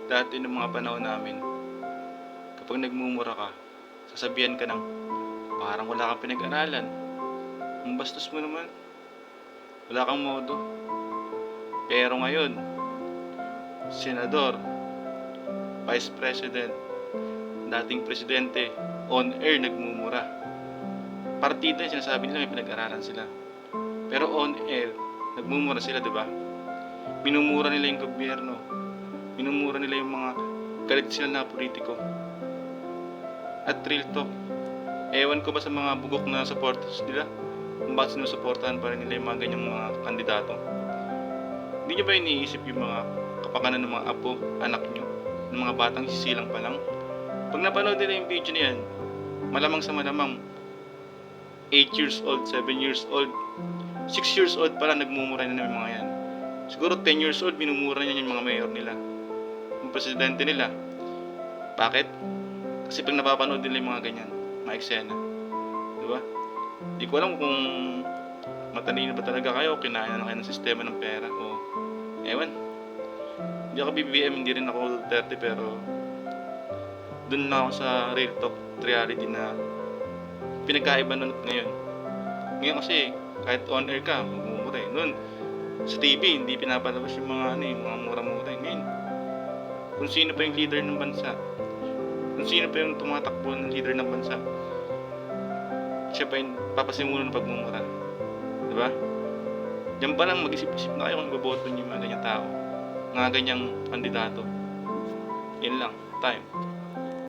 Dati nung mga panahon namin, kapag nagmumura ka, sasabihan ka ng parang wala kang pinag-aralan. Ang bastos mo naman, wala kang modo. Pero ngayon, senador, vice president, dating presidente, on air nagmumura. Partida yung sinasabi nila may pinag-aralan sila. Pero on air, nagmumura sila, di ba? Minumura nila yung gobyerno. Minumura nila yung mga galit sila na politiko. At real talk, ewan ko ba sa mga bugok na supporters nila kung bakit sinusuportahan pa rin nila yung mga ganyang mga kandidato. Hindi nyo ba iniisip yung mga kapakanan ng mga apo, anak nyo, ng mga batang sisilang pa lang? Pag napanood nila yung video na yan, malamang sa malamang 8 years old, 7 years old, 6 years old pa lang nagmumura na ng mga yan. Siguro 10 years old, minumura niya yung mga mayor nila, yung presidente nila. Bakit? Kasi pag napapanood nila yung mga ganyan, mga eksena, diba? Di ko alam kung matalino ba talaga kayo o kinain na kayo ng sistema ng pera o ewan. Hindi ako BBM, hindi rin ako Duterte, pero dun na ako sa real talk, reality na pinagkaiba nun at ngayon. Ngayon kasi kahit on air ka, magmumura eh. Noon sa TV hindi pinapalabas yung mga yung mga mura-mura. Ngayon, kung sino pa yung leader ng bansa, kung sino pa yung tumatakbo ng leader ng bansa, siya pa yung papasimulan ng pagmumura. Diba? Diyan pa lang mag-isip-isip na kayo kung iboboto niyo yung mga ganyang tao, mga ganyang kandidato. Yun lang, time.